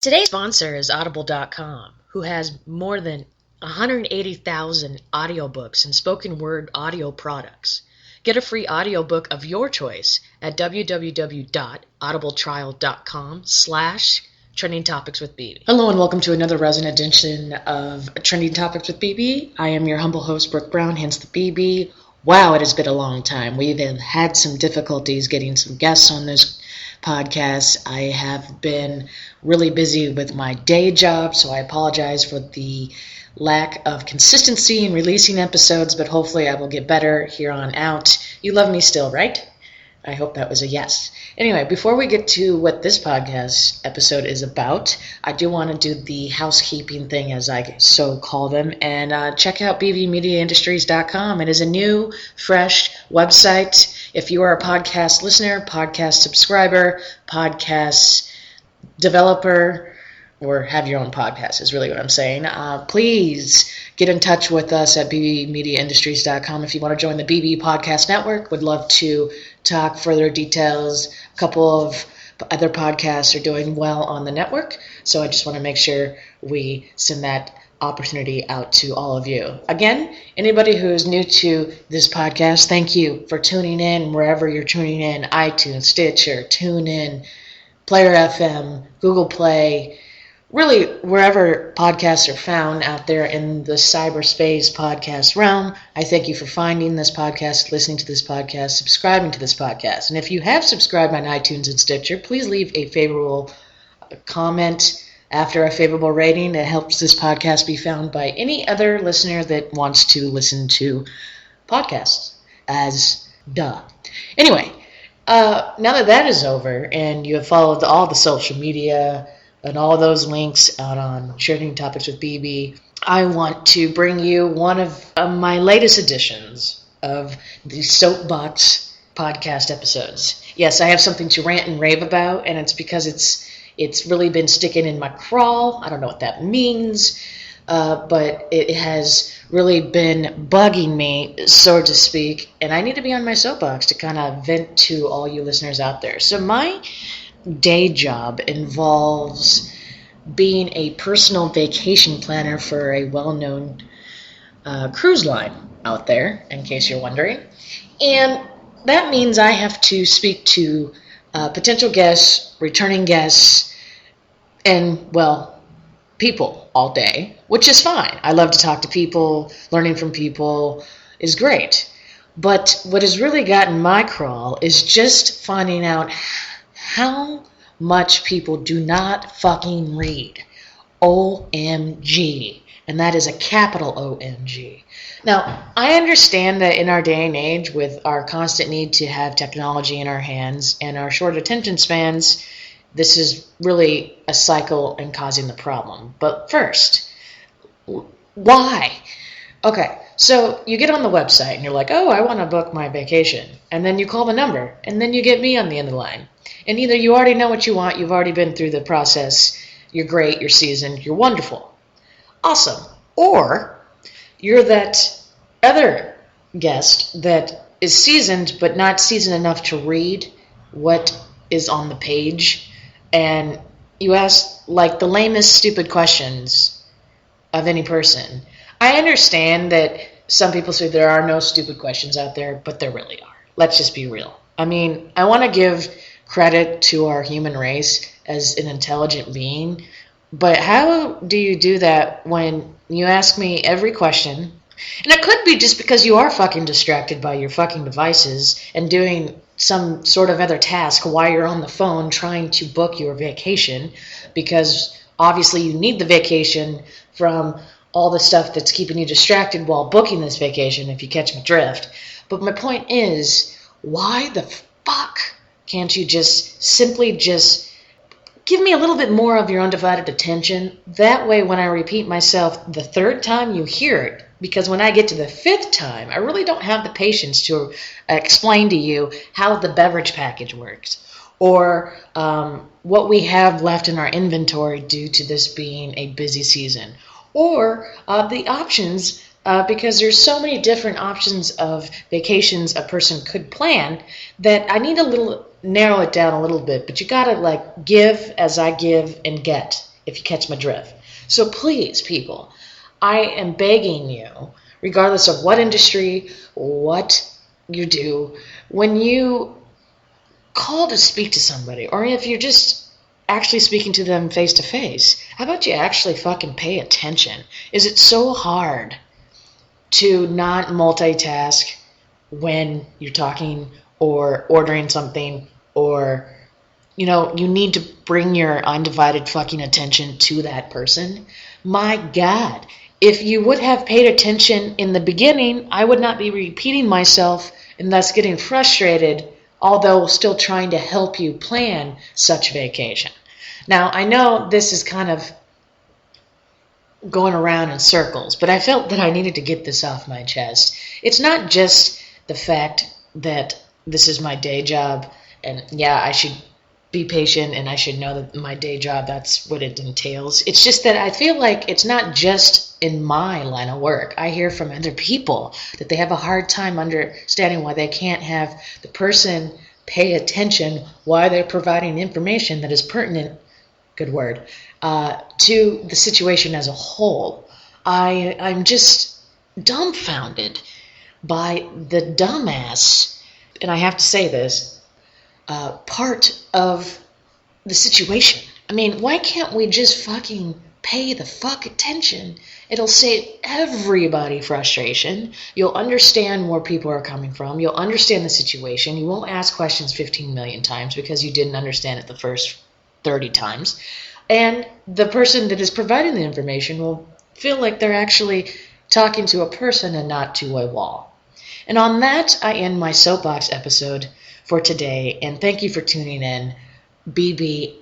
Today's sponsor is Audible.com, who has more than 180,000 audiobooks and spoken word audio products. Get a free audiobook of your choice at www.audibletrial.com/Trending Topics with BB. Hello and welcome to another resin edition of Trending Topics with BB. I am your humble host, Brooke Brown, hence the BB. Wow, it has been a long time. We've had some difficulties getting some guests on this podcast. I have been really busy with my day job, so I apologize for the lack of consistency in releasing episodes, but hopefully I will get better here on out. You love me still, right? I hope that was a yes. Anyway, before we get to what this podcast episode is about, I do want to do the housekeeping thing, as I so call them, and check out bbmediaindustries.com. It is a new, fresh website. If you are a podcast listener, podcast subscriber, podcast developer, or have your own podcast is really what I'm saying, please get in touch with us at bbmediaindustries.com. If you want to join the BB Podcast Network, would love to talk further details. A couple of other podcasts are doing well on the network, so I just want to make sure we send that opportunity out to all of you. Again, anybody who is new to this podcast, thank you for tuning in wherever you're tuning in: iTunes, Stitcher, TuneIn, Player FM, Google Play, really wherever podcasts are found out there in the cyberspace podcast realm. I thank you for finding this podcast, listening to this podcast, subscribing to this podcast. And if you have subscribed on iTunes and Stitcher, please leave a favorable comment after a favorable rating. That helps this podcast be found by any other listener that wants to listen to podcasts, as duh. Anyway, now that is over and you have followed all the social media and all those links out on Trending Topics with BB, I want to bring you one of my latest editions of the Soapbox podcast episodes. Yes, I have something to rant and rave about, and it's because it's really been sticking in my craw. I don't know what that means, but it has really been bugging me, so to speak, and I need to be on my soapbox to kind of vent to all you listeners out there. So my day job involves being a personal vacation planner for a well-known cruise line out there, in case you're wondering. And that means I have to speak to potential guests, returning guests, and, well, people all day, which is fine. I love to talk to people. Learning from people is great. But what has really gotten my crawl is just finding out how much people do not fucking read. OMG. And that is a capital OMG. Now, I understand that in our day and age, with our constant need to have technology in our hands and our short attention spans, this is really a cycle and causing the problem. But first, why? Okay, so you get on the website and you're like, oh, I want to book my vacation. And then you call the number, and then you get me on the end of the line. And either you already know what you want, you've already been through the process, you're great, you're seasoned, you're wonderful, awesome. Or you're that other guest that is seasoned but not seasoned enough to read what is on the page, and you ask like the lamest stupid questions of any person. I understand that some people say there are no stupid questions out there, but there really are. Let's just be real. I mean, I want to give credit to our human race as an intelligent being, but how do you do that when you ask me every question? And it could be just because you are fucking distracted by your fucking devices and doing some sort of other task while you're on the phone trying to book your vacation, because obviously you need the vacation from all the stuff that's keeping you distracted while booking this vacation, if you catch my drift. But my point is, why the fuck can't you just simply just give me a little bit more of your undivided attention? That way, when I repeat myself the third time, you hear it. Because when I get to the fifth time, I really don't have the patience to explain to you how the beverage package works, or what we have left in our inventory due to this being a busy season, or the options, because there's so many different options of vacations a person could plan that I need a little narrow it down a little bit. But you gotta like give as I give and get. if you catch my drift. So please, people, I am begging you, regardless of what industry, what you do, when you call to speak to somebody, or if you're just actually speaking to them face to face, how about you actually fucking pay attention? Is it so hard to not multitask when you're talking or ordering something, or you need to bring your undivided fucking attention to that person? My God, if you would have paid attention in the beginning, I would not be repeating myself and thus getting frustrated, although still trying to help you plan such vacation. Now, I know this is kind of going around in circles, but I felt that I needed to get this off my chest. It's not just the fact that this is my day job, and yeah, I should be patient and I should know that my day job, that's what it entails. It's just that I feel like it's not just in my line of work. I hear from other people that they have a hard time understanding why they can't have the person pay attention while they're providing information that is pertinent, good word, to the situation as a whole. I'm just dumbfounded by the dumbass, and I have to say this, part of the situation. I mean, why can't we just fucking pay the fuck attention? It'll save everybody frustration. You'll understand where people are coming from. You'll understand the situation. You won't ask questions 15 million times because you didn't understand it the first 30 times. And the person that is providing the information will feel like they're actually talking to a person and not to a wall. And on that, I end my soapbox episode for today, and thank you for tuning in. BB